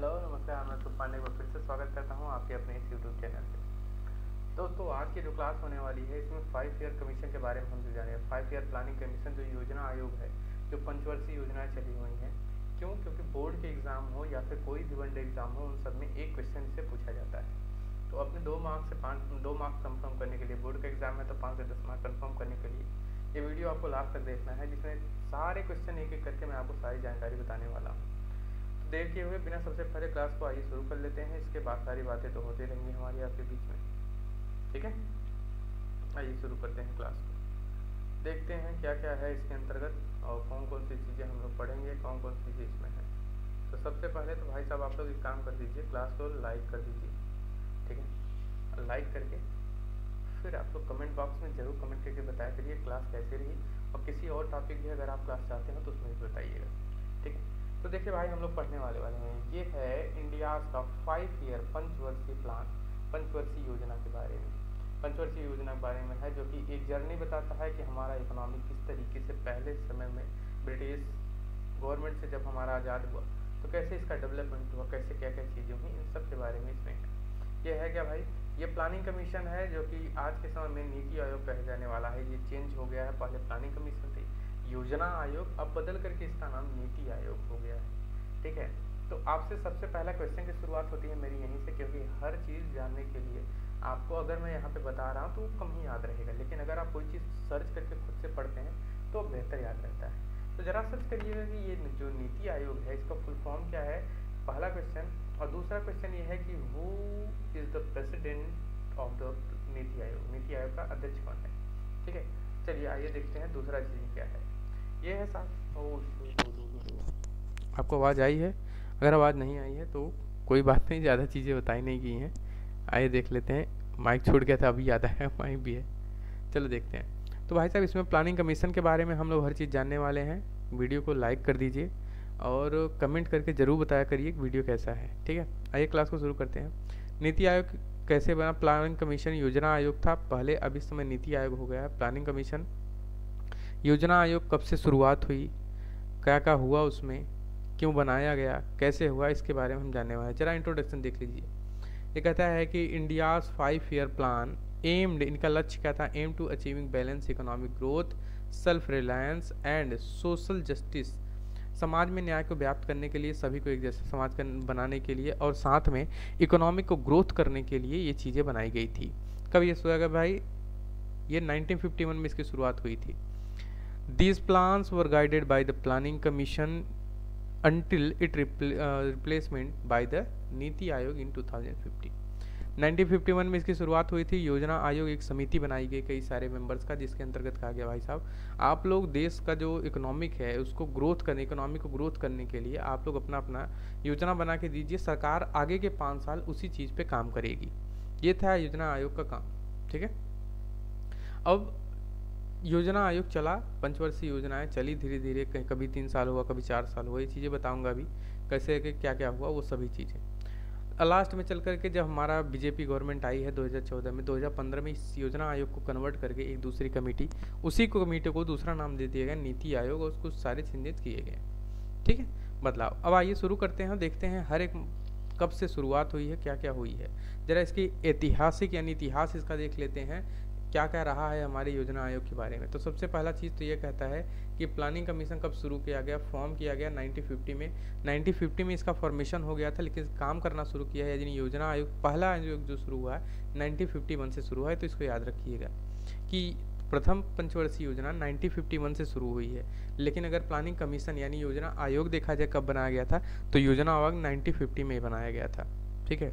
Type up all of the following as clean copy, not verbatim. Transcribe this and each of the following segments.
Hello नमस्कार, मैं सुख पांडे को फिर से स्वागत करता हूं आपके अपने इस यूट्यूब चैनल पे। दोस्तों, आज की जो क्लास होने वाली है इसमें 5 ईयर कमीशन के बारे में हम जानेंगे। 5 ईयर प्लानिंग कमीशन जो योजना आयोग है, जो पंचवर्षीय योजनाएं चली हुई हैं, क्यों? क्योंकि बोर्ड के एग्ज़ाम हो या फिर कोई भी वनडे एग्ज़ाम हो, उन सब में एक क्वेश्चन इससे पूछा जाता है। तो अपने 2 मार्क्स से 2 मार्क्स कन्फर्म करने के लिए, बोर्ड का एग्ज़ाम है तो 5 से 10 मार्क्स कन्फर्म करने के लिए ये वीडियो आपको लास्ट तक देखना है, जिसमें सारे क्वेश्चन एक एक करके मैं आपको सारी जानकारी बताने वाला हूँ। देर किए हुए बिना सबसे पहले क्लास को आइए शुरू कर लेते हैं। इसके बाद सारी बातें तो होती रहेंगी हमारी आपके बीच में, ठीक है। आइए शुरू करते हैं क्लास को, देखते हैं क्या क्या है इसके अंतर्गत और कौन कौन सी चीज़ें हम लोग पढ़ेंगे, कौन कौन सी चीज़ इसमें है। तो सबसे पहले तो भाई साहब आप लोग एक काम कर दीजिए, क्लास को लाइक कर दीजिए, ठीक है। लाइक करके फिर आप लोग कमेंट बॉक्स में ज़रूर कमेंट करके बताया करिए क्लास कैसे रही, और किसी और टॉपिक भी अगर आप क्लास चाहते हो तो उसमें भी बताइएगा, ठीक है। तो देखिए भाई, हम लोग पढ़ने वाले हैं, ये है इंडियाज़ का 5 ईयर पंचवर्षीय प्लान, पंचवर्षीय योजना के बारे में। पंचवर्षीय योजना के बारे में है जो कि एक जर्नी बताता है कि हमारा इकोनॉमी किस तरीके से पहले समय में ब्रिटिश गवर्नमेंट से जब हमारा आज़ाद हुआ तो कैसे इसका डेवलपमेंट हुआ, कैसे क्या क्या चीज़ें हुई, इन सब के बारे में इसमें है। ये है क्या भाई? ये प्लानिंग कमीशन है जो कि आज के समय में नीति आयोग कहे जाने वाला है। ये चेंज हो गया है, पहले प्लानिंग कमीशन थी, योजना आयोग, अब बदल करके इसका नाम नीति आयोग हो गया है, ठीक है। तो आपसे सबसे पहला क्वेश्चन की शुरुआत होती है मेरी यहीं से, क्योंकि हर चीज़ जानने के लिए आपको अगर मैं यहाँ पे बता रहा हूँ तो कम ही याद रहेगा, लेकिन अगर आप कोई चीज़ सर्च करके खुद से पढ़ते हैं तो बेहतर याद रहता है। तो ज़रा सर्च करिएगा कि ये जो नीति आयोग है इसका फुल फॉर्म क्या है, पहला क्वेश्चन। और दूसरा क्वेश्चन ये है कि who is the president of the NITI आयोग, नीति आयोग का अध्यक्ष कौन है, ठीक है। चलिए आइए देखते हैं दूसरा चीज़ क्या है। ये है साथ, आपको आवाज़ आई है? अगर आवाज़ नहीं आई है तो कोई बात नहीं, ज़्यादा चीज़ें बताई नहीं गई हैं। आइए देख लेते हैं, माइक छूट गया था, अभी याद आया माइक भी है। चलो देखते हैं। तो भाई साहब, इसमें प्लानिंग कमीशन के बारे में हम लोग हर चीज़ जानने वाले हैं। वीडियो को लाइक कर दीजिए और कमेंट करके ज़रूर बताया करिए वीडियो कैसा है, ठीक है। आइए क्लास को शुरू करते हैं। नीति आयोग कैसे बना? प्लानिंग कमीशन योजना आयोग था पहले, अब इस समय नीति आयोग हो गया है। प्लानिंग कमीशन योजना आयोग कब से शुरुआत हुई, क्या क्या हुआ उसमें, क्यों बनाया गया, कैसे हुआ, इसके बारे में हम जानने वाले हैं। जरा इंट्रोडक्शन देख लीजिए। ये कहता है कि इंडियाज़ 5 ईयर प्लान एम्ड, इनका लक्ष्य क्या था? Aim to achieving balance economic growth, self reliance and social justice, समाज में न्याय को व्याप्त करने के लिए, सभी को एक जैसा समाज बनाने के लिए, और साथ में इकोनॉमिक को ग्रोथ करने के लिए ये चीज़ें बनाई गई थी। कब ये शुरू हुआ भाई? ये 1951 में इसकी शुरुआत हुई थी। These plans were guided by the Planning Commission until its replacement by the NITI Aayog in 2015। 1951 में इसकी शुरुआत हुई थी। योजना आयोग एक समिति बनाई गई कई सारे मेंबर्स का, जिसके अंतर्गत कहा गया भाई साहब आप लोग देश का जो इकोनॉमिक है उसको ग्रोथ करने, इकोनॉमी को ग्रोथ करने के लिए आप लोग अपना अपना योजना बना के दीजिए, सरकार आगे के 5 साल उसी चीज़ पे काम करेगी। ये था योजना आयोग का काम, ठीक है। अब योजना आयोग चला, पंचवर्षीय योजनाएं चली धीरे धीरे, कहीं कभी 3 साल हुआ, कभी 4 साल हुआ, ये चीज़ें बताऊंगा अभी कैसे कि क्या क्या हुआ वो सभी चीज़ें। लास्ट में चल करके जब हमारा बीजेपी गवर्नमेंट आई है 2014 में, 2015 में इस योजना आयोग को कन्वर्ट करके एक दूसरी कमेटी, उसी को कमेटी को दूसरा नाम दे दिया गया नीति आयोग, और कुछ सारे चेंजेस किए गए, ठीक है, बदलाव। अब आइए शुरू करते हैं, देखते हैं हर एक कब से शुरुआत हुई है, क्या क्या हुई है। जरा इसकी ऐतिहासिक यानी इतिहास इसका देख लेते हैं, क्या क्या रहा है हमारे योजना आयोग के बारे में। तो सबसे पहला चीज़ तो ये कहता है कि प्लानिंग कमीशन कब शुरू किया गया, फॉर्म किया गया 1950 में। 1950 में इसका फॉर्मेशन हो गया था, लेकिन काम करना शुरू किया है, यानी योजना आयोग पहला आयोग जो शुरू हुआ है 1951 से शुरू हुआ है। तो इसको याद रखिएगा कि प्रथम पंचवर्षीय योजना 1951 से शुरू हुई है, लेकिन अगर प्लानिंग कमीशन यानी योजना आयोग देखा जाए कब बनाया गया था, तो योजना आयोग 1950 में बनाया गया था, ठीक है।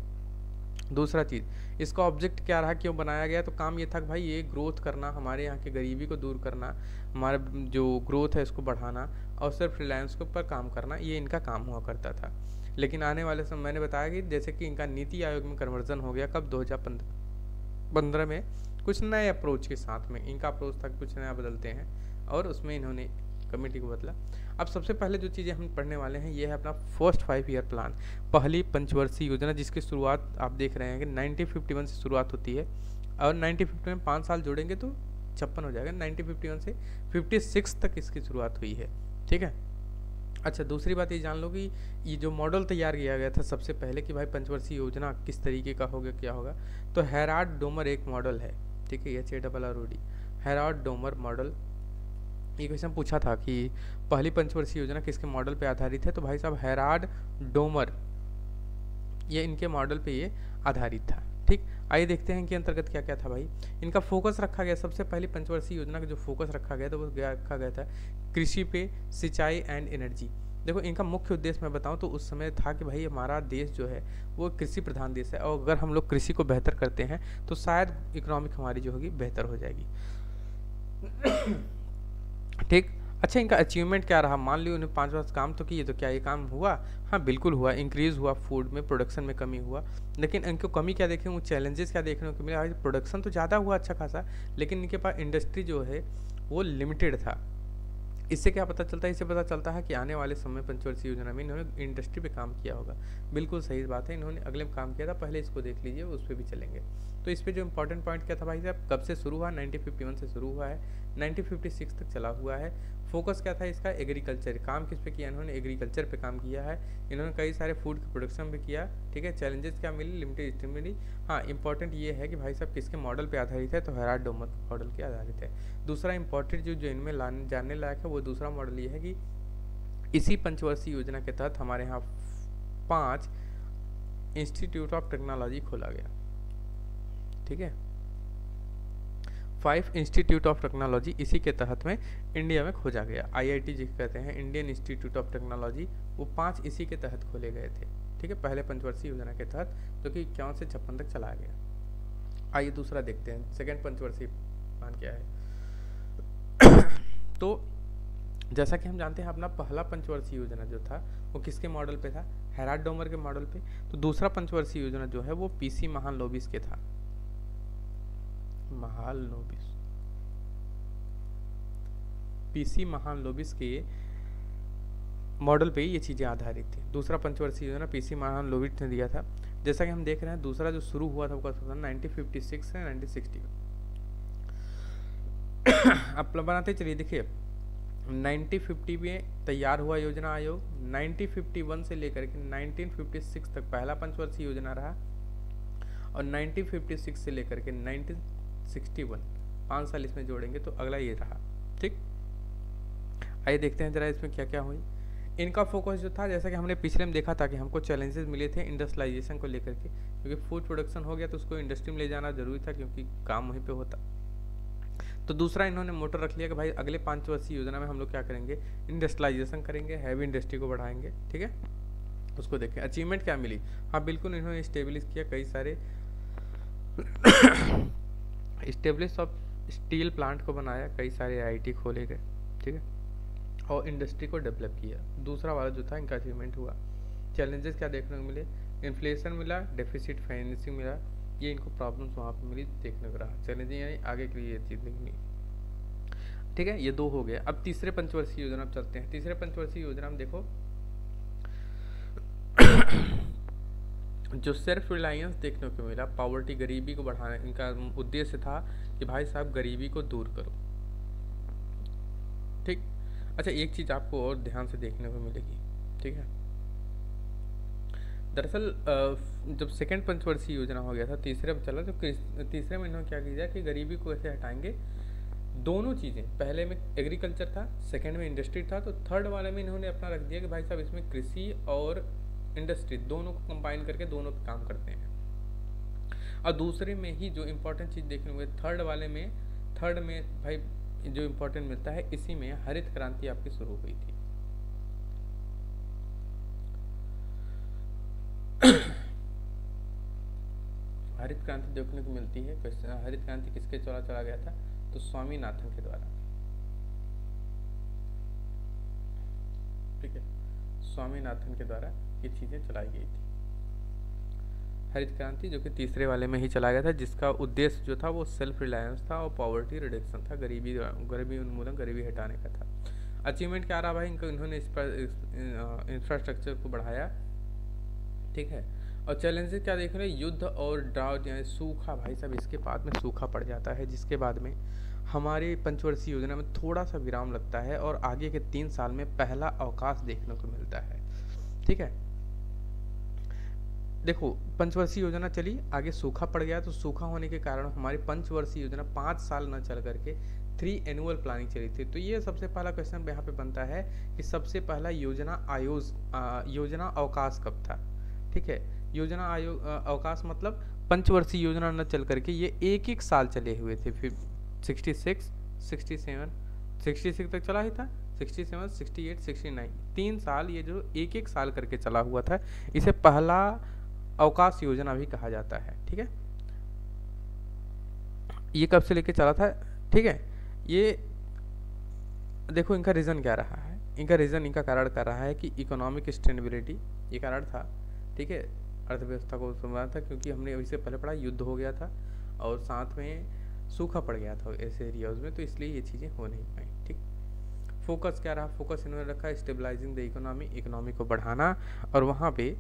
दूसरा चीज़, इसका ऑब्जेक्ट क्या रहा, क्यों बनाया गया? तो काम ये था कि भाई ये ग्रोथ करना, हमारे यहाँ की गरीबी को दूर करना, हमारा जो ग्रोथ है इसको बढ़ाना, और सिर्फ रिलायंस के ऊपर काम करना, ये इनका काम हुआ करता था। लेकिन आने वाले समय मैंने बताया कि जैसे कि इनका नीति आयोग में कन्वर्जन हो गया कब, 2015 में, कुछ नए अप्रोच के साथ में। इनका अप्रोच था कुछ नया बदलते हैं, और उसमें इन्होंने कमेटी को बदला। अब सबसे पहले जो चीज़ें हम पढ़ने वाले हैं ये है अपना फर्स्ट 5 ईयर प्लान, पहली पंचवर्षीय योजना, जिसकी शुरुआत आप देख रहे हैं कि 1951 से शुरुआत होती है, और 1950 में 5 साल जोड़ेंगे तो 56 हो जाएगा। 1951 से 56 तक इसकी शुरुआत हुई है, ठीक है। अच्छा, दूसरी बात ये जान लो कि ये जो मॉडल तैयार किया गया था सबसे पहले कि भाई पंचवर्षीय योजना किस तरीके का होगा, क्या होगा, तो हेराल्ड डोमर एक मॉडल है, ठीक है, HARROD, हेराल्ड डोमर मॉडल। ये क्वेश्चन पूछा था कि पहली पंचवर्षीय योजना किसके मॉडल पे आधारित है, तो भाई साहब हेराल्ड डोमर, ये इनके मॉडल पे ये आधारित था। ठीक, आइए देखते हैं कि अंतर्गत क्या क्या था भाई। इनका फोकस रखा गया, सबसे पहली पंचवर्षीय योजना का जो फोकस रखा गया था वो रखा गया था कृषि पे, सिंचाई एंड एनर्जी। देखो इनका मुख्य उद्देश्य मैं बताऊं तो उस समय था कि भाई हमारा देश जो है वो कृषि प्रधान देश है, और अगर हम लोग कृषि को बेहतर करते हैं तो शायद इकोनॉमिक हमारी जो होगी बेहतर हो जाएगी। ठीक, अच्छा, इनका अचीवमेंट क्या रहा, मान ली उन्हें 5 वर्ष काम तो किए, तो क्या ये काम हुआ? हाँ बिल्कुल हुआ, इंक्रीज हुआ, फूड में प्रोडक्शन में कमी हुआ। लेकिन इनको कमी क्या देखें, वो चैलेंजेस क्या देखने को मिला, प्रोडक्शन तो ज़्यादा हुआ अच्छा खासा, लेकिन इनके पास इंडस्ट्री जो है वो लिमिटेड था। इससे क्या पता चलता है, इससे पता चलता है कि आने वाले समय पंचवर्षीय योजना में इन्होंने इंडस्ट्री पे काम किया होगा। बिल्कुल सही बात है, इन्होंने अगले में काम किया था, पहले इसको देख लीजिए, उस पर भी चलेंगे। तो इस पे जो इंपॉर्टेंट पॉइंट क्या था भाई साहब, कब से शुरू हुआ, 1951 से शुरू हुआ है, 1956 तक चला हुआ है। फोकस क्या था इसका, एग्रीकल्चर, काम किस पे किया इन्होंने, एग्रीकल्चर पे काम किया है। इन्होंने कई सारे फूड के प्रोडक्शन भी किया। ठीक है, चैलेंजेस क्या मिली, लिमिटेड स्टिमुली। हाँ, इंपॉर्टेंट ये है कि भाई साहब किसके मॉडल पे आधारित है, तो हेराल्ड डोमर मॉडल के आधारित है। दूसरा इंपॉर्टेंट जो इनमें जानने लायक है वो दूसरा मॉडल ये है कि इसी पंचवर्षीय योजना के तहत हमारे यहाँ 5 इंस्टीट्यूट ऑफ टेक्नोलॉजी खोला गया। ठीक है, 5 इंस्टीट्यूट ऑफ टेक्नोलॉजी इसी के तहत में इंडिया में खोजा गया। IIT जिसे कहते हैं, इंडियन इंस्टीट्यूट ऑफ टेक्नोलॉजी, वो 5 इसी के तहत खोले गए थे। ठीक है, पहले पंचवर्षीय योजना के तहत, जो कि 51 से 56 तक चला गया। आइए दूसरा देखते हैं, सेकेंड पंचवर्षीय प्लान क्या है। तो जैसा कि हम जानते हैं अपना पहला पंचवर्षीय योजना जो था वो किसके मॉडल पे था, हेराल्ड डोमर के मॉडल पे। तो दूसरा पंचवर्षीय योजना जो है वो PC महालनोबिस के था, महालनोबिस, PC महालनोबिस के मॉडल पे ये चीजें आधारित थी। दूसरा पंचवर्षीय योजना PC महालनोबिस ने दिया था। जैसा कि हम देख रहे हैं दूसरा जो शुरू हुआ था वो कब था, 1956 से 1960। अब बनाते चलिए, देखिए 1950 में तैयार हुआ योजना आयोग, 1951 से लेकर के 1956 तक पहला पंचवर्षीय योजना रहा, और 1956 से लेकर के 1961 5 साल इसमें जोड़ेंगे तो अगला ये रहा। ठीक, आइए देखते हैं जरा इसमें क्या क्या हुई। इनका फोकस जो था, जैसा कि हमने पिछले में देखा था कि हमको चैलेंजेस मिले थे इंडस्ट्रियलाइजेशन को लेकर के, क्योंकि फूड प्रोडक्शन हो गया तो उसको इंडस्ट्री में ले जाना जरूरी था, क्योंकि काम वहीं पे होता। तो दूसरा इन्होंने मोटर रख लिया कि भाई अगले 5 वर्षीय योजना में हम लोग क्या करेंगे, इंडस्ट्रियलाइजेशन करेंगे, हैवी इंडस्ट्री को बढ़ाएंगे। ठीक है, उसको देखें अचीवमेंट क्या मिली। हाँ बिल्कुल, इन्होंने स्टेब्लिश किया कई सारे स्टेब्लिश ऑफ स्टील प्लांट को बनाया, कई सारे IIT खोले गए। ठीक है, और इंडस्ट्री को डेवलप किया। दूसरा वाला जो था इनका अचीवमेंट हुआ। चैलेंजेस क्या देखने को मिले, इन्फ्लेशन मिला, डेफिसिट फाइनेंसिंग मिला, ये इनको प्रॉब्लम्स वहाँ पे मिली, देखने को रहा। चैलेंजिंग यानी आगे के लिए ये चीज़ देखनी। ठीक है, ये 2 हो गए। अब तीसरे पंचवर्षीय योजना में चलते हैं। तीसरे पंचवर्षीय योजना में देखो जो सेल्फ रिलायंस देखने को मिला, पॉवर्टी, गरीबी को बढ़ाना, इनका उद्देश्य था कि भाई साहब गरीबी को दूर करो। ठीक, अच्छा एक चीज़ आपको और ध्यान से देखने को मिलेगी। ठीक है, दरअसल जब सेकेंड पंचवर्षीय योजना हो गया था, तीसरे में चला, तो तीसरे में इन्होंने क्या किया कि गरीबी को ऐसे हटाएंगे। दोनों चीज़ें, पहले में एग्रीकल्चर था, सेकेंड में इंडस्ट्री था, तो थर्ड वाले में इन्होंने अपना रख दिया कि भाई साहब इसमें कृषि और इंडस्ट्री दोनों को कंबाइन करके दोनों पे काम करते हैं। और दूसरे में ही जो इम्पोर्टेंट चीज़ देखने को, थर्ड में भाई जो इम्पोर्टेंट मिलता है, इसी में हरित क्रांति आपकी शुरू हुई थी। हरित क्रांति देखने को मिलती है। हरित क्रांति किसके द्वारा चला गया था, तो स्वामीनाथन के द्वारा। ठीक है, स्वामीनाथन के द्वारा ये चीजें चलाई गई थी। हरित क्रांति जो कि तीसरे वाले में ही चला गया था, जिसका उद्देश्य जो था वो सेल्फ रिलायंस था और पॉवर्टी रिडक्शन था, गरीबी उन्मूलन, गरीबी हटाने का था। अचीवमेंट क्या रहा भाई इन्होंने इंफ्रास्ट्रक्चर को बढ़ाया। ठीक है, और चैलेंजेस क्या देख रहे हैं, युद्ध और ड्राउट यानी सूखा। भाई साहब इसके बाद में सूखा पड़ जाता है, जिसके बाद में हमारी पंचवर्षीय योजना में थोड़ा सा विराम लगता है और आगे के 3 साल में पहला अवकाश देखने को मिलता है। ठीक है, देखो पंचवर्षीय योजना चली, आगे सूखा पड़ गया, तो सूखा होने के कारण हमारी पंचवर्षीय योजना 5 साल न चल करके 3 एनुअल प्लानिंग चली थी। तो ये सबसे पहला क्वेश्चन यहाँ पे बनता है कि सबसे पहला योजना अवकाश कब था। ठीक है, योजना अवकाश मतलब पंचवर्षीय योजना न चल करके ये एक एक साल चले हुए थे। फिर 66, 67, 66 तक चला ही था, 67, 68, 69, 3 साल ये जो एक एक साल करके चला हुआ था, इसे पहला अवकाश योजना भी कहा जाता है। ठीक है, ये कब से लेके चला था। ठीक है, ये देखो इनका रीज़न क्या रहा है, इनका कारण क्या रहा है कि इकोनॉमिक स्टेबिलिटी ये कारण था। ठीक है, अर्थव्यवस्था को संभाला था, क्योंकि हमने इससे पहले पढ़ा युद्ध हो गया था और साथ में सूखा पड़ गया था ऐसे एरियाज में, तो इसलिए ये चीज़ें हो नहीं पाई। ठीक, फोकस क्या रहा, फोकस इन्होंने रखा स्टेबलाइजिंग द इकोनॉमी को बढ़ाना और वहाँ पे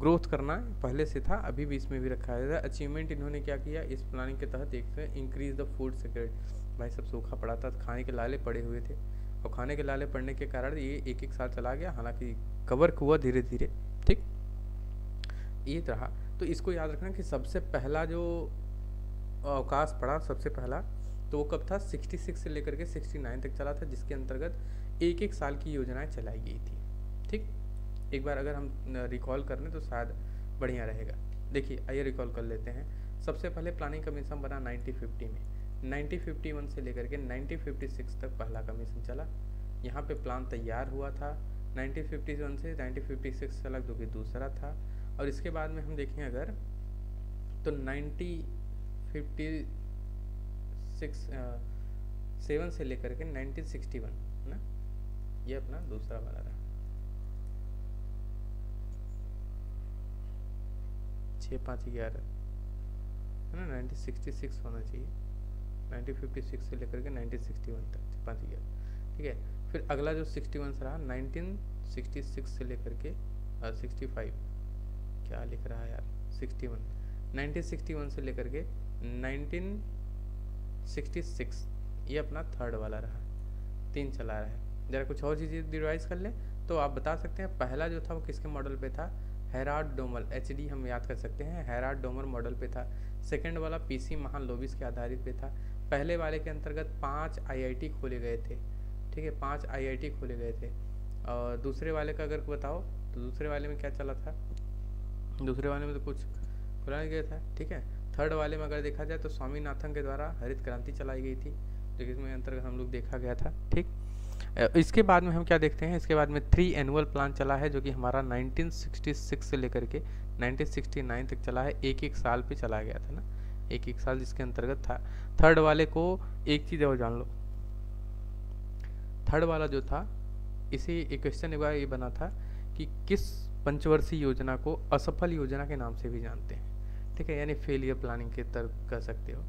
ग्रोथ करना पहले से था, अभी भी इसमें भी रखा है। अचीवमेंट इन्होंने क्या किया इस प्लानिंग के तहत, एक तो इंक्रीज द फूड सिक्योरिटी। भाई सब सूखा पड़ा था, खाने के लाले पड़े हुए थे और खाने के लाले पड़ने के कारण ये एक एक साल चला गया, हालांकि कवर हुआ धीरे धीरे। ठीक, ये रहा। तो इसको याद रखना कि सबसे पहला जो अवकाश पड़ा सबसे पहला, तो वो कब था 66 से लेकर के 69 तक चला था, जिसके अंतर्गत एक एक साल की योजनाएं चलाई गई थी। ठीक, एक बार अगर हम रिकॉल कर लें तो शायद बढ़िया रहेगा। देखिए आइए रिकॉल कर लेते हैं। सबसे पहले प्लानिंग कमीशन बना 1950 में, 1951 से लेकर के 1956 तक पहला कमीशन चला। यहाँ पे प्लान तैयार हुआ था, 1951 से 1956 चला जो कि दूसरा था। और इसके बाद में हम देखें अगर तो 1957 से लेकर के 1961 ना, ये अपना दूसरा वाला रहा। 6-5-11 है ना, 1966 होना चाहिए, 1956 से लेकर के 1961 तक 6-5-11। ठीक है, फिर अगला जो 61 रहा 1966 से लेकर के 65, क्या लिख रहा है यार 61, 1961 से लेकर के 1966, ये अपना थर्ड वाला रहा, 3 चला रहा है। ज़रा कुछ और चीज़ें रिवाइज कर लें तो आप बता सकते हैं पहला जो था वो किसके मॉडल पे था, हेराल्ड डोमर, HD हम याद कर सकते हैं, हेराल्ड डोमर मॉडल पे था। सेकंड वाला PC महालनोबिस के आधारित पे था। पहले वाले के अंतर्गत 5 IIT खोले गए थे। ठीक है, 5 IIT खोले गए थे। और दूसरे वाले का अगर बताओ तो दूसरे वाले में क्या चला था, दूसरे वाले में तो कुछ खोला नहीं गया था। ठीक है, थर्ड वाले में अगर देखा जाए तो स्वामीनाथन के द्वारा हरित क्रांति चलाई गई थी, जो कि इसमें अंतर्गत हम लोग देखा गया था। ठीक, इसके बाद में हम क्या देखते हैं, इसके बाद में 3 एनुअल प्लान चला है, जो कि हमारा 1966 से लेकर के 1969 तक चला है, एक एक साल पे चला गया था ना, एक एक साल जिसके अंतर्गत था। थर्ड वाले को एक चीज़ और जान लो, थर्ड वाला जो था इसे एक क्वेश्चन एक बार ये बना था कि किस पंचवर्षीय योजना को असफल योजना के नाम से भी जानते हैं। ठीक है, यानी फेलियर प्लानिंग के तरफ कह सकते हो।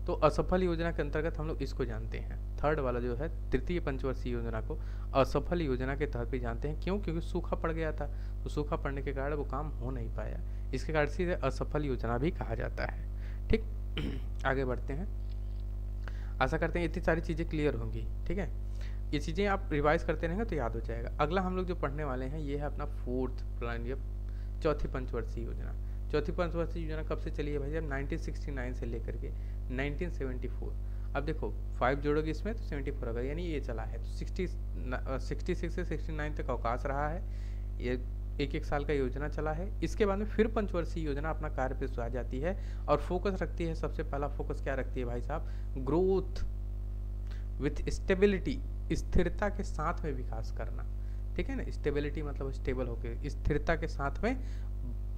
तो असफल योजना के अंतर्गत हम लोग इसको जानते हैं, थर्ड वाला जो है तृतीय पंचवर्षीय योजना को असफल योजना के तहत भी जानते हैं। क्यों? क्योंकि सूखा पड़ गया था, तो सूखा पड़ने के कारण वो काम हो नहीं पाया, इसके कारण से असफल योजना भी कहा जाता है। ठीक, आगे बढ़ते हैं। आशा करते हैं इतनी सारी चीज़ें क्लियर होंगी। ठीक है, ये चीज़ें आप रिवाइज करते रहेंगे तो याद हो जाएगा। अगला हम लोग जो पढ़ने वाले हैं ये है अपना फोर्थ प्लान, ये चौथी पंचवर्षीय योजना। चौथी पंचवर्षीय योजना कब से चली है भाई साहब, 1969 से लेकर के 1974। अब देखो 5 जोड़ोगे इसमें तो 74 होगा, यानी ये चला है। तो 66 से 69 तक अवकाश रहा है, ये एक एक साल का योजना चला है। इसके बाद में फिर पंचवर्षीय योजना अपना कार्य पे आ जाती है और फोकस रखती है, सबसे पहला फोकस क्या रखती है भाई साहब, ग्रोथ विथ स्टेबिलिटी, स्थिरता के साथ में विकास करना। ठीक है ना, स्टेबिलिटी मतलब स्टेबल होकर, स्थिरता के साथ में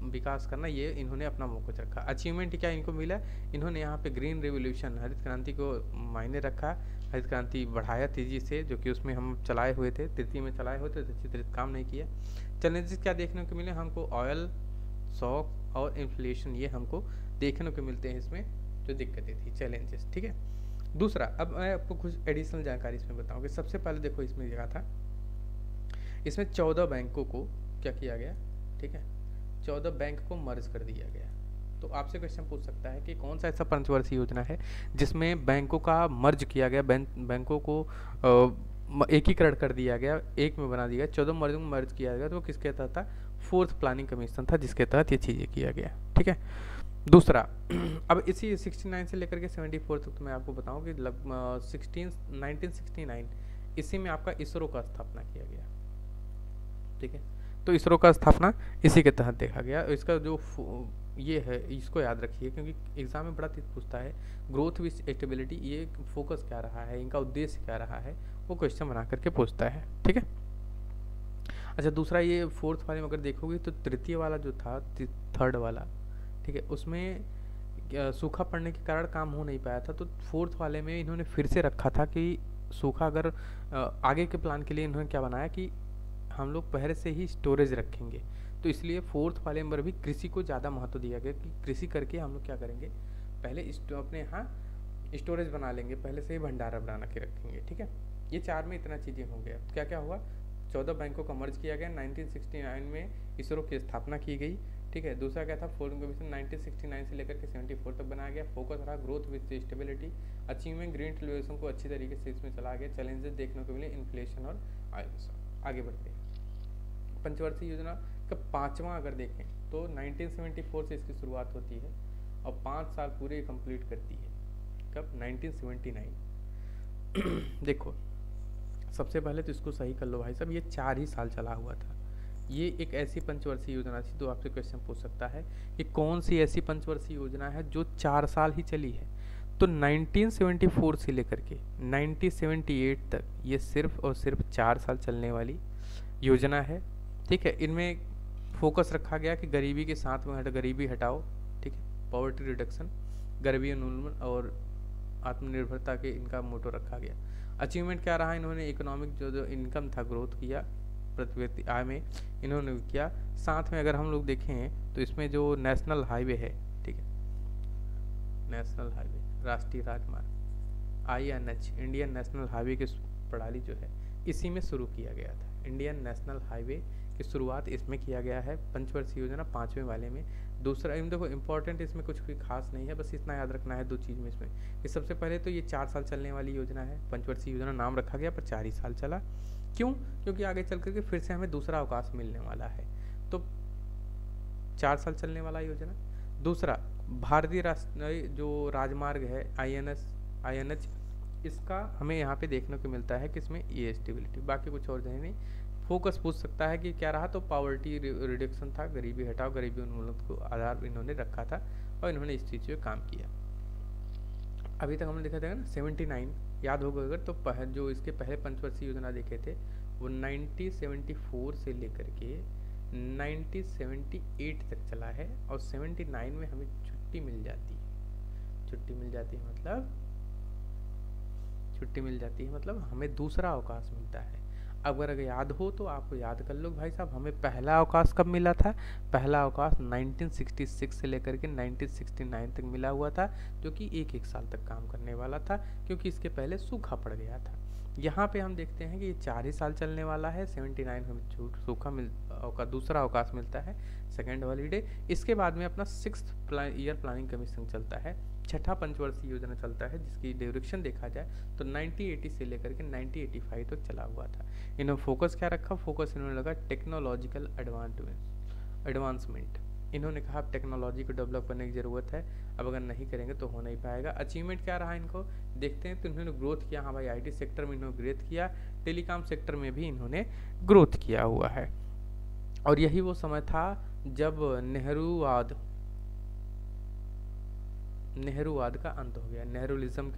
विकास करना, ये इन्होंने अपना फोकस रखा। अचीवमेंट क्या इनको मिला, इन्होंने यहाँ पे ग्रीन रेवोल्यूशन, हरित क्रांति को मायने रखा, हरित क्रांति बढ़ाया तेजी से, जो कि उसमें हम चलाए हुए थे, तृतीय में चलाए हुए थे, अच्छी तरह काम नहीं किया। चैलेंजेस क्या देखने को मिले हमको, ऑयल शॉक और इन्फ्लेशन, ये हमको देखने को मिलते हैं इसमें जो दिक्कतें थी, चैलेंजेस। ठीक है, दूसरा अब मैं आपको कुछ एडिशनल जानकारी इसमें बताऊंगा। सबसे पहले देखो इसमें लिखा था, इसमें 14 बैंकों को क्या किया गया, ठीक है, 14 बैंक को मर्ज कर दिया गया। तो आपसे क्वेश्चन पूछ सकता है कि कौन सा ऐसा पंचवर्षीय योजना है जिसमें बैंकों का मर्ज किया गया, बैंकों को एकीकरण कर दिया गया, एक में बना दिया गया, 14 मर्जों में मर्ज किया गया। तो किसके तहत था? फोर्थ प्लानिंग कमीशन था, जिसके तहत ये चीज़ें किया गया। ठीक है। दूसरा, अब इसी 69 से लेकर के 74 तक तो मैं आपको बताऊं कि 1969 इसी में आपका इसरो का स्थापना किया गया। ठीक है। तो इसरो का स्थापना इसी के तहत देखा गया। इसका जो ये है, इसको याद रखिए, क्योंकि एग्जाम में बड़ा चीज पूछता है, ग्रोथ विथ स्टेबिलिटी, ये फोकस क्या रहा है, इनका उद्देश्य क्या रहा है, वो क्वेश्चन बना करके पूछता है। ठीक है। अच्छा, दूसरा ये फोर्थ वाले में अगर देखोगे तो तृतीय वाला जो था, थर्ड वाला, ठीक है, उसमें सूखा पड़ने के कारण काम हो नहीं पाया था। तो फोर्थ वाले में इन्होंने फिर से रखा था कि सूखा अगर आगे के प्लान के लिए इन्होंने क्या बनाया कि हम लोग पहले से ही स्टोरेज रखेंगे। तो इसलिए फोर्थ वाले में भी कृषि को ज़्यादा महत्व दिया गया कि कृषि करके हम लोग क्या करेंगे, पहले अपने यहाँ स्टोरेज बना लेंगे, पहले से ही भंडारा बना के रखेंगे। ठीक है। ये चार में इतना चीज़ें हो गया। क्या क्या हुआ? 14 बैंकों का मर्ज किया गया। 1969 में इसरो की स्थापना की गई। ठीक है। दूसरा क्या था? फोर्थ कमीशन 1969 से लेकर के 74 तक बनाया गया। फोकस रहा growth with stability, achievement green television को अच्छी तरीके से इसमें चला गया। चैलेंजेस देखने को मिले, इन्फ्लेशन और आगे बढ़ते हैं। पंचवर्षीय योजना का 5वां अगर देखें तो 1974 से इसकी शुरुआत होती है और 5 साल पूरे कंप्लीट करती है। कब? 1979। देखो, सबसे पहले तो इसको सही कर लो भाई साहब, ये 4 ही साल चला हुआ था। ये एक ऐसी पंचवर्षीय योजना थी। तो आपसे क्वेश्चन पूछ सकता है कि कौन सी ऐसी पंचवर्षीय योजना है जो 4 साल ही चली है? तो 1974 से लेकर के 1978 तक ये सिर्फ और सिर्फ 4 साल चलने वाली योजना है। ठीक है। इनमें फोकस रखा गया कि गरीबी के साथ में गरीबी हटाओ। ठीक है। पॉवर्टी रिडक्शन, गरीबी उन्मूलन और आत्मनिर्भरता के इनका मोटो रखा गया। अचीवमेंट क्या रहा? इन्होंने इकोनॉमिक जो इनकम था ग्रोथ किया, प्रति व्यक्ति आय में इन्होंने किया। साथ में अगर हम लोग देखें तो इसमें जो नेशनल हाईवे है, ठीक है, नेशनल हाईवे, राष्ट्रीय राजमार्ग, INH, इंडियन नेशनल हाईवे की प्रणाली जो है इसी में शुरू किया गया था। इंडियन नेशनल हाईवे की शुरुआत इसमें किया गया है, पंचवर्षीय योजना 5वें वाले में। दूसरा, इन देखो इंपॉर्टेंट इसमें कुछ भी खास नहीं है, बस इतना याद रखना है 2 चीज़ में इसमें कि सबसे पहले तो ये 4 साल चलने वाली योजना है। पंचवर्षीय योजना नाम रखा गया पर 4 ही साल चला। क्यों? क्योंकि आगे चल करके फिर से हमें दूसरा अवकाश मिलने वाला है। तो 4 साल चलने वाला योजना। दूसरा, भारतीय राष्ट्रीय जो राजमार्ग है INH, इसका हमें यहाँ पे देखने को मिलता है कि इसमें ये स्टेबिलिटी, बाकी कुछ और नहीं। फोकस पूछ सकता है कि क्या रहा? तो पॉवर्टी रिडक्शन था, गरीबी हटाओ, गरीबी उन्मूलन को आधार इन्होंने रखा था और इन्होंने इस चीज़ पे काम किया। अभी तक हमने देखा था ना 79, याद होगा अगर तो जो इसके पहले पंचवर्षीय योजना देखे थे वो 1974 से लेकर के 1978 तक चला है और 79 में हमें छुट्टी मिल जाती है। छुट्टी मिल जाती है मतलब हमें दूसरा अवकाश मिलता है। अगर याद हो तो आपको याद कर लो भाई साहब, हमें पहला अवकाश कब मिला था? पहला अवकाश 1966 से लेकर के 1969 तक मिला हुआ था, जो कि एक साल तक काम करने वाला था, क्योंकि इसके पहले सूखा पड़ गया था। यहाँ पे हम देखते हैं कि ये 4 ही साल चलने वाला है। 79 में सूखा का दूसरा अवकाश मिलता है, सेकेंड हॉलीडे। इसके बाद में अपना 6th ईयर प्लानिंग कमीशन चलता है, 6ठा पंचवर्षीय योजना चलता है, जिसकी ड्यूरेशन देखा जाए तो 1980 से लेकर के 1985 तक चला हुआ था। इन्होंने फोकस क्या रखा? फोकस इन्होंने लगा टेक्नोलॉजिकल एडवांसमेंट। इन्होंने कहा अब टेक्नोलॉजी को डेवलप करने की ज़रूरत है, अब अगर नहीं करेंगे तो हो नहीं पाएगा। अचीवमेंट क्या रहा इनको देखते हैं। तो इन्होंने ग्रोथ किया, हाँ भाई, IT सेक्टर में इन्होंने ग्रोथ किया, टेलीकॉम सेक्टर में भी इन्होंने ग्रोथ किया हुआ है। और यही वो समय था जब नेहरूवाद का अंत हो गया, नेहरूलिज्म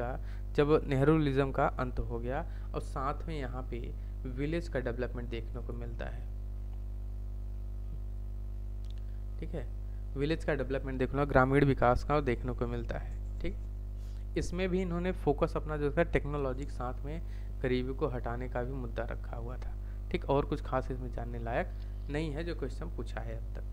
का अंत हो गया। और साथ में यहाँ पे विलेज का डेवलपमेंट देखने को मिलता है। ठीक है। विलेज का डेवलपमेंट देखना, ग्रामीण विकास का देखने को मिलता है। ठीक। इसमें भी इन्होंने फोकस अपना जो था टेक्नोलॉजी के साथ में गरीबी को हटाने का भी मुद्दा रखा हुआ था। ठीक। और कुछ खास इसमें जानने लायक नहीं है जो क्वेश्चन पूछा है अब तक।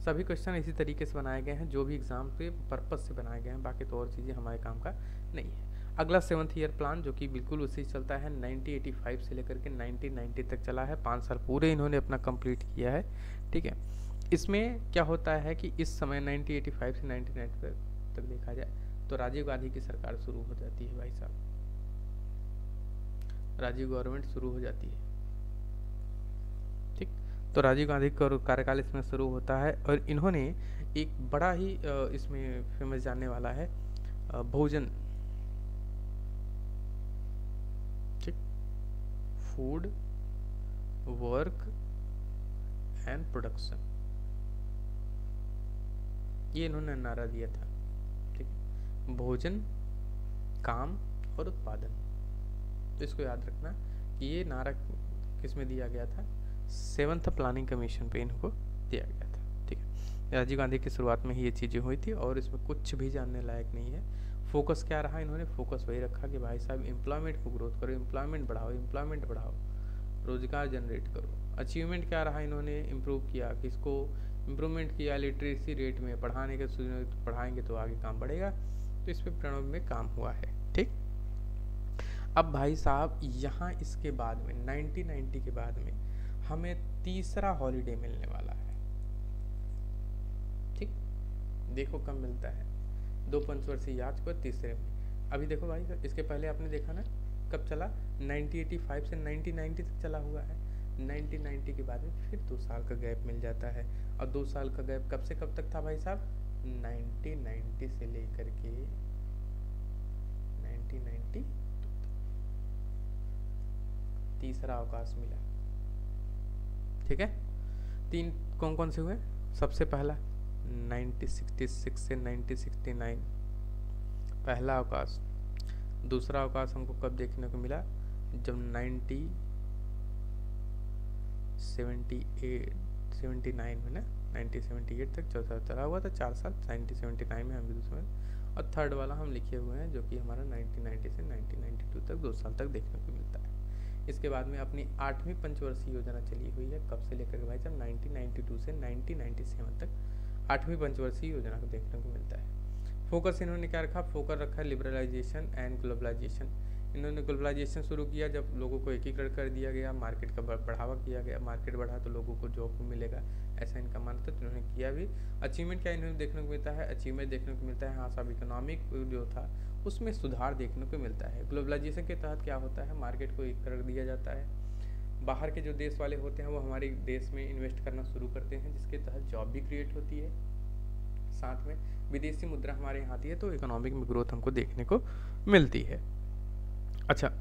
सभी क्वेश्चन इसी तरीके से बनाए गए हैं जो भी एग्जाम के पर्पज से बनाए गए हैं, बाकी तो और चीज़ें हमारे काम का नहीं है। अगला 7th ईयर प्लान जो कि बिल्कुल उसी चलता है, 1985 से लेकर के 1990 तक चला है। 5 साल पूरे इन्होंने अपना कंप्लीट किया है। ठीक है। इसमें क्या होता है कि इस समय 1985 से 1990 तक देखा जाए तो राजीव गांधी की सरकार शुरू हो जाती है भाई साहब, राजीव गवर्नमेंट शुरू हो जाती है। ठीक, तो राजीव गांधी का कार्यकाल इसमें शुरू होता है और इन्होंने एक बड़ा ही इसमें फेमस जानने वाला है भोजन, ठीक, फूड वर्क एंड प्रोडक्शन, ये इन्होंने नारा दिया था। ठीक, भोजन, काम और उत्पादन। तो इसको याद रखना कि ये नारा किसमें दिया गया था, 7th प्लानिंग कमीशन पे इनको दिया गया था। ठीक है, राजीव गांधी की शुरुआत में ही ये चीज़ें हुई थी और इसमें कुछ भी जानने लायक नहीं है। फोकस क्या रहा, इन्होंने फोकस वही रखा कि भाई साहब एम्प्लॉयमेंट को ग्रोथ करो, एम्प्लॉयमेंट बढ़ाओ, रोजगार जनरेट करो। अचीवमेंट क्या रहा, इन्होंने इम्प्रूव किया, किसको इम्प्रूवमेंट किया, लिटरेसी रेट में पढ़ाएंगे तो आगे काम बढ़ेगा। तो इस पर प्रणब में काम हुआ है। ठीक, अब भाई साहब यहाँ इसके बाद में 1990 के बाद में हमें तीसरा हॉलीडे मिलने वाला है। ठीक, देखो कब मिलता है, 2 पंचवर्षीय याद को तीसरे में। अभी देखो भाई, इसके पहले आपने देखा ना कब चला, 1985 से 1990 तक चला हुआ है। 1990 के बाद में फिर 2 साल का गैप मिल जाता है। और 2 साल का गैप कब से कब तक था भाई साहब, 1990 से लेकर के 1992 तीसरा अवकाश मिला। ठीक है, 3 कौन कौन से हुए, सबसे पहला 1966 से 1969 पहला अवकाश। दूसरा अवकाश हमको कब देखने को मिला, जब 1979 में ना, 1978 तक चला हुआ था 4 साल, 1979 में हम भी दूसरे। और थर्ड वाला हम लिखे हुए हैं जो कि हमारा 1990 से 1992 तक 2 साल तक देखने को मिलता है। इसके बाद में अपनी 8वीं पंचवर्षीय योजना चली हुई है, कब से लेकर भाई साहब 1992 से 1997 तक 8वीं पंचवर्षीय योजना को देखने को मिलता है। फोकस इन्होंने क्या रखा, फोकस रखा लिबरलाइजेशन एंड ग्लोबलाइजेशन। इन्होंने ग्लोबलाइजेशन शुरू किया जब लोगों को एकीकरण कर दिया गया, मार्केट का बढ़ावा किया गया, मार्केट बढ़ा तो लोगों को जॉब भी मिलेगा, ऐसा इनका मानना था। तो इन्होंने किया भी। अचीवमेंट क्या इन्होंने देखने को मिलता है, अचीवमेंट देखने को मिलता है हाँ साहब, इकोनॉमिक जो था उसमें सुधार देखने को मिलता है। ग्लोबलाइजेशन के तहत क्या होता है, मार्केट को एक कर दिया जाता है, बाहर के जो देश वाले होते हैं वो हमारे देश में इन्वेस्ट करना शुरू करते हैं, जिसके तहत जॉब भी क्रिएट होती है, साथ में विदेशी मुद्रा हमारे यहाँ आती है, तो इकोनॉमिक में ग्रोथ हमको देखने को मिलती है। अच्छा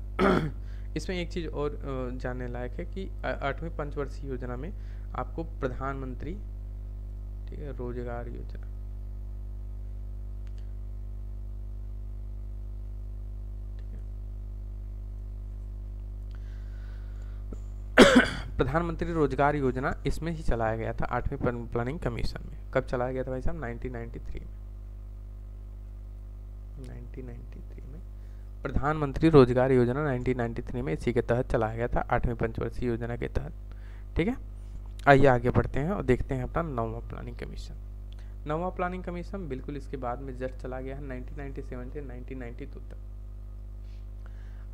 इसमें एक चीज़ और जानने लायक है कि 8वीं पंचवर्षीय योजना में आपको प्रधानमंत्री, ठीक है, रोजगार योजना, प्रधानमंत्री रोजगार योजना इसमें ही चलाया गया था 8वीं प्लानिंग कमीशन में। कब चलाया गया था भाई साहब, 1993 में। 1993 में प्रधानमंत्री रोजगार योजना 1993 में इसी के तहत चलाया गया था, 8वीं पंचवर्षीय योजना के तहत। ठीक है, आइए आगे बढ़ते हैं और देखते हैं अपना 9वां प्लानिंग कमीशन। 9वां प्लानिंग कमीशन बिल्कुल इसके बाद में जस्ट चला गया है 1997 से 1992 तक।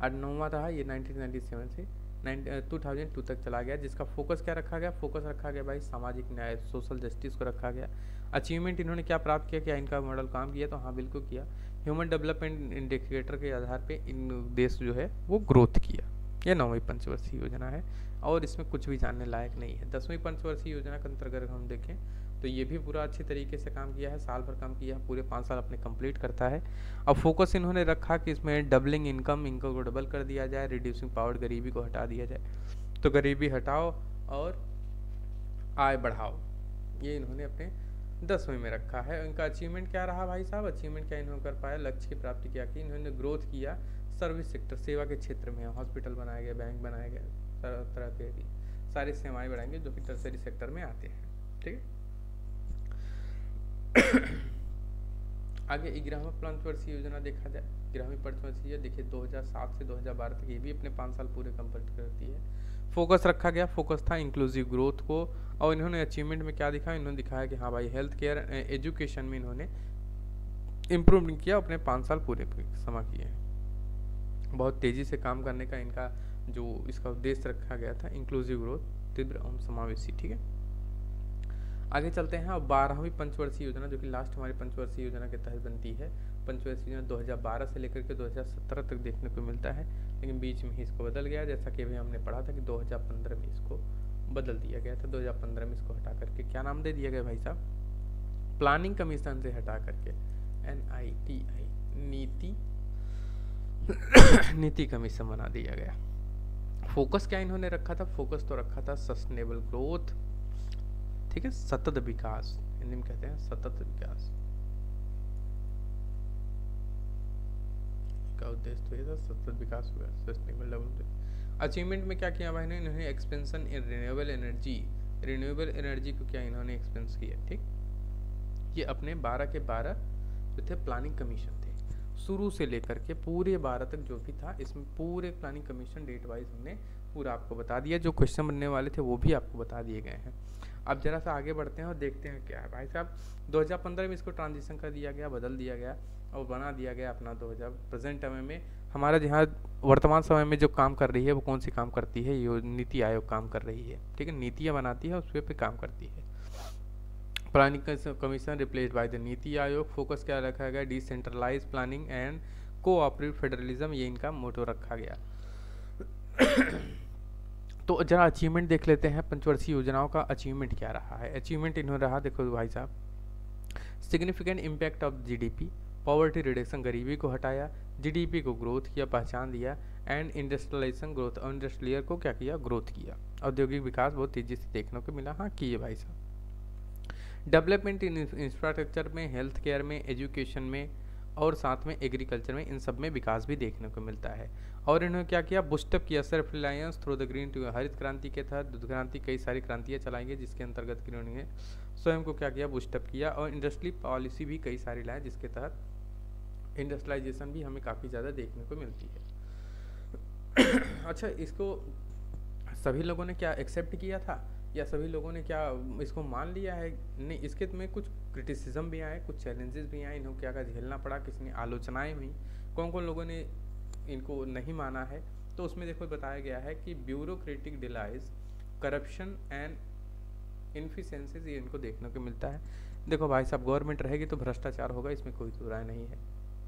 और 9वां रहा ये 1997 से 2002 तक चला गया, जिसका फोकस क्या रखा गया, फोकस रखा गया भाई सामाजिक न्याय, सोशल जस्टिस को रखा गया। अचीवमेंट इन्होंने क्या प्राप्त किया, क्या इनका मॉडल काम किया, तो हाँ बिल्कुल किया। ह्यूमन डेवलपमेंट इंडिकेटर के आधार पे इन देश जो है वो ग्रोथ किया। यह 9वीं पंचवर्षीय योजना है और इसमें कुछ भी जानने लायक नहीं है। 10वीं पंचवर्षीय योजना के अंतर्गत हम देखें तो ये भी पूरा अच्छी तरीके से काम किया है, साल भर काम किया है, पूरे 5 साल अपने कंप्लीट करता है। अब फोकस इन्होंने रखा कि इसमें डबलिंग इनकम को डबल कर दिया जाए, रिड्यूसिंग पावर्टी, गरीबी को हटा दिया जाए। तो गरीबी हटाओ और आय बढ़ाओ, ये इन्होंने अपने 10वीं में रखा है। इनका अचीवमेंट क्या रहा भाई साहब, अचीवमेंट क्या इन्होंने कर पाया, लक्ष्य की प्राप्ति क्या की, इन्होंने ग्रोथ किया सर्विस सेक्टर, सेवा के क्षेत्र में, हॉस्पिटल बनाया गया, बैंक बनाया गया, तरह तरह के सारी सेवाएं बढ़ाएंगे जो कि टर्सरी सेक्टर में आते हैं। ठीक है, आगे 11वां पंचवर्षीय योजना देखा जाए। 11वीं पंचवर्षीय देखिए 2007 से 2012 तक, ये भी अपने 5 साल पूरे कंप्लीट करती है। फोकस रखा गया, फोकस था इंक्लूसिव ग्रोथ को। और इन्होंने अचीवमेंट में क्या दिखाया, इन्होंने दिखाया कि हाँ भाई हेल्थ केयर एजुकेशन में इन्होंने इम्प्रूवमेंट किया, अपने 5 साल पूरे समय किए हैं। बहुत तेज़ी से काम करने का इनका जो इसका उद्देश्य रखा गया था, इंक्लूसिव ग्रोथ, तीव्र एवं समावेशी। ठीक है, आगे चलते हैं। अब 12वीं पंचवर्षीय योजना, जो कि लास्ट हमारी पंचवर्षीय योजना के तहत बनती है। पंचवर्षीय योजना 2012 से लेकर के 2017 तक देखने को मिलता है, लेकिन बीच में ही इसको बदल गया, जैसा कि अभी हमने पढ़ा था कि 2015 में इसको बदल दिया गया था। 2015 में इसको हटा करके क्या नाम दे दिया गया भाई साहब, प्लानिंग कमीशन से हटा करके NITI, नीति कमीशन बना दिया गया। फोकस क्या इन्होंने रखा था, फोकस तो रखा था सस्टेनेबल ग्रोथ, ठीक है, सतत विकास, हिंदी में कहते हैं सतत विकास का उद्देश्य तो ये था, सतत विकास हुआ, सस्टेनेबल डेवलपमेंट। अचीवमेंट में क्या किया भाई ने, इन्होंने expansion in renewable energy, renewable energy को क्या इन्होंने एक्सपेंस किया, ठीक। ये अपने 12 के 12 जो थे प्लानिंग कमीशन थे, शुरू से लेकर के पूरे 12 तक जो भी था, इसमें पूरे प्लानिंग कमीशन डेट वाइज हमने पूरा आपको बता दिया। जो क्वेश्चन बनने वाले थे वो भी आपको बता दिए गए हैं। अब जरा सा आगे बढ़ते हैं और देखते हैं क्या है भाई साहब। 2015 में इसको ट्रांजिशन कर दिया गया, बदल दिया गया और बना दिया गया अपना 2000 प्रेजेंट समय में हमारा जहाँ वर्तमान समय में जो काम कर रही है वो कौन सी काम करती है, ये नीति आयोग काम कर रही है, ठीक है, नीतियाँ बनाती है, उस पर काम करती है। Planning commission replaced by the NITI Aayog. Focus क्या रखा गया, decentralise planning and cooperative federalism, ये इनका मोटो रखा गया। तो जरा अचीवमेंट देख लेते हैं, पंचवर्षीय योजनाओं का अचीवमेंट क्या रहा है। अचीवमेंट इन्होंने रहा, देखो भाई साहब, significant impact of GDP, poverty reduction, गरीबी को हटाया, GDP को ग्रोथ किया, पहचान दिया, एंड इंडस्ट्रियलाइजेशन ग्रोथ, और इंडस्ट्रियल को क्या किया, ग्रोथ किया। औद्योगिक विकास बहुत तेजी से देखने को मिला, हाँ किए भाई साहब। डेवलपमेंट इन इंफ्रास्ट्रक्चर में, हेल्थ केयर में, एजुकेशन में और साथ में एग्रीकल्चर में, इन सब में विकास भी देखने को मिलता है। और इन्होंने क्या किया, बुस्टअप किया self reliance through the green to हरित क्रांति के तहत, दूध क्रांति, कई सारी क्रांतियाँ चलाई गई जिसके अंतर्गत इन्होंने स्वयं को क्या किया, बुस्टअप किया। और इंडस्ट्री पॉलिसी भी कई सारी लाए जिसके तहत इंडस्ट्रियलाइजेशन भी हमें काफ़ी ज़्यादा देखने को मिलती है। अच्छा, इसको सभी लोगों ने क्या एक्सेप्ट किया था या सभी लोगों ने क्या इसको मान लिया है, नहीं, इसके में कुछ क्रिटिसिज्म भी आए, कुछ चैलेंजेस भी आए, इन्हों क्या क्या झेलना पड़ा, किसी ने आलोचनाएं हुई, कौन कौन लोगों ने इनको नहीं माना है। तो उसमें देखो बताया गया है कि ब्यूरोक्रेटिक डिलाइज, करप्शन एंड इनफिशिएंसीज, ये इनको देखने को मिलता है। देखो भाई साहब, गवर्नमेंट रहेगी तो भ्रष्टाचार होगा, इसमें कोई दो राय नहीं है,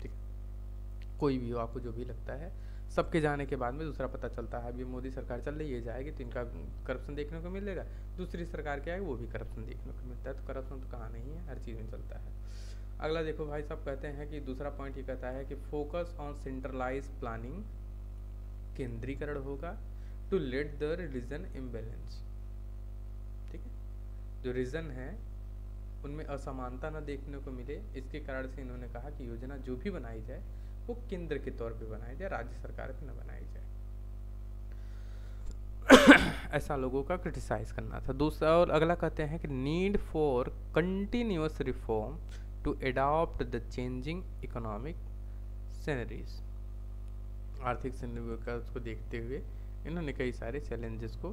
ठीक है, कोई भी हो, आपको जो भी लगता है। सबके जाने के बाद में दूसरा पता चलता है, अभी मोदी सरकार चल रही है, जाएगी तो इनका करप्शन देखने को मिलेगा, दूसरी सरकार क्या है वो भी करप्शन देखने को मिलता है। तो करप्शन तो कहाँ नहीं है, हर चीज़ में चलता है। अगला देखो भाई साहब, कहते हैं कि दूसरा पॉइंट ये कहता है कि फोकस ऑन सेंट्रलाइज प्लानिंग, केंद्रीकरण होगा to let the region imbalance, ठीक है, जो रीजन है उनमें असमानता न देखने को मिले, इसके कारण से इन्होंने कहा कि योजना जो भी बनाई जाए वो केंद्र के तौर पे बनाई जाए, राज्य सरकार पे न बनाई जाए। ऐसा लोगों का क्रिटिसाइज करना था। दूसरा और अगला कहते हैं कि need for continuous reform to adopt the changing economic sceneries, आर्थिक विकास को देखते हुए इन्होंने कई सारे चैलेंजेस को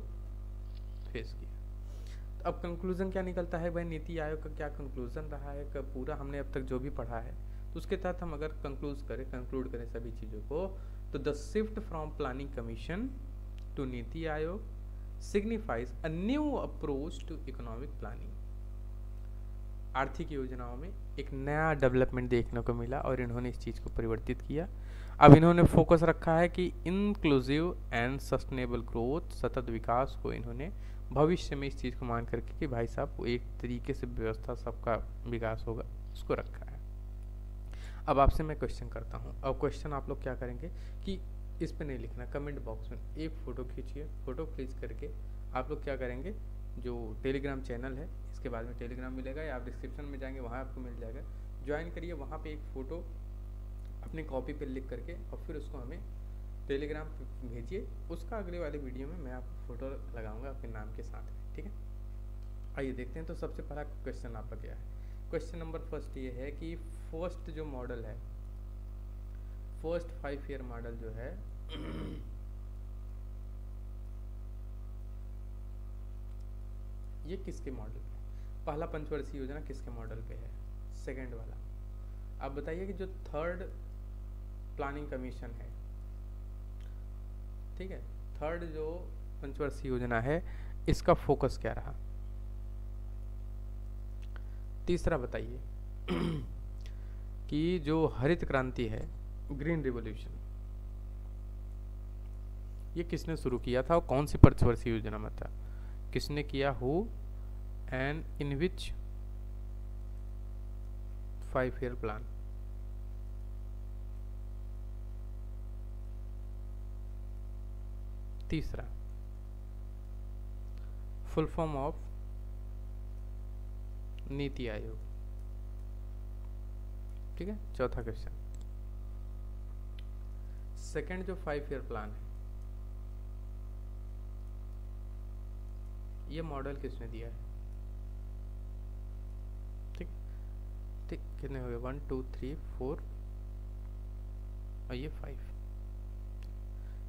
फेस किया। तो अब कंक्लूजन क्या निकलता है भाई, नीति आयोग का क्या कंक्लूजन रहा है, पूरा हमने अब तक जो भी पढ़ा है तो उसके तहत हम अगर कंक्लूड करें सभी चीज़ों को, तो the shift from planning commission to NITI Aayog signifies a new approach to economic planning. आर्थिक योजनाओं में एक नया डेवलपमेंट देखने को मिला और इन्होंने इस चीज़ को परिवर्तित किया। अब इन्होंने फोकस रखा है कि इंक्लूसिव एंड सस्टेनेबल ग्रोथ, सतत विकास को इन्होंने भविष्य में इस चीज़ को मान करके कि भाई साहब वो एक तरीके से व्यवस्था सबका विकास होगा, उसको रखा है। अब आपसे मैं क्वेश्चन करता हूँ। अब क्वेश्चन आप लोग क्या करेंगे कि इस पे नहीं लिखना, कमेंट बॉक्स में एक फ़ोटो खींचिए, फ़ोटो खींच करके आप लोग क्या करेंगे, जो टेलीग्राम चैनल है इसके बाद में टेलीग्राम मिलेगा या आप डिस्क्रिप्शन में जाएंगे वहाँ आपको मिल जाएगा, ज्वाइन करिए, वहाँ पे एक फ़ोटो अपने कॉपी पे लिख करके और फिर उसको हमें टेलीग्राम पे भेजिए। उसका अगले वाले वीडियो में मैं आपको फ़ोटो लगाऊंगा अपने नाम के साथ में, ठीक है। आइए देखते हैं। तो सबसे पहला क्वेश्चन आपका क्या है, क्वेश्चन नंबर फर्स्ट ये है कि फर्स्ट जो मॉडल है, फर्स्ट 5 ईयर मॉडल जो है ये किसके मॉडल पे है? पहला पंचवर्षीय योजना किसके मॉडल पे है? सेकंड वाला। आप बताइए कि जो थर्ड प्लानिंग कमीशन है, ठीक है, थर्ड जो पंचवर्षीय योजना है इसका फोकस क्या रहा? तीसरा बताइए कि जो हरित क्रांति है, ग्रीन रिवॉल्यूशन, ये किसने शुरू किया था और कौन सी पंचवर्षीय योजना में था? किसने किया? Who and in which 5 year plan? तीसरा, full form of NITI Aayog. ठीक है, चौथा क्वेश्चन। सेकंड जो 5 ईयर प्लान है, ये मॉडल किसने दिया है? ठीक ठीक, कितने हो गए? 1 2 3 4 और ये 5।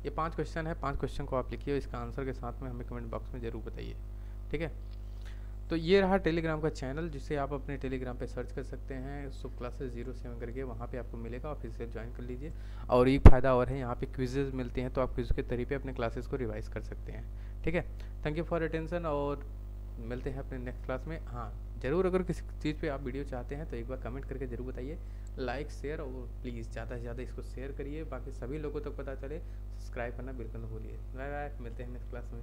ये 5 क्वेश्चन है। 5 क्वेश्चन को आप लिखिए, इसका आंसर के साथ में हमें कमेंट बॉक्स में जरूर बताइए। ठीक है, तो ये रहा टेलीग्राम का चैनल, जिसे आप अपने टेलीग्राम पे सर्च कर सकते हैं, शुभ क्लासेस 07 करके, वहाँ पे आपको मिलेगा और फिर से ज्वाइन कर लीजिए। और एक फ़ायदा और है, यहाँ पे क्विजेज मिलते हैं, तो आप क्विज के तरीके अपने क्लासेस को रिवाइज कर सकते हैं। ठीक है, थैंक यू फॉर अटेंशन और मिलते हैं अपने नेक्स्ट क्लास में। हाँ ज़रूर, अगर किसी चीज़ पे आप वीडियो चाहते हैं तो एक बार कमेंट करके ज़रूर बताइए, लाइक शेयर और प्लीज़ ज़्यादा से ज़्यादा इसको शेयर करिए, बाकी सभी लोगों तक पता चले। सब्सक्राइब करना बिल्कुल न भूलिए। बाय बाय, मिलते हैं नेक्स्ट क्लास में।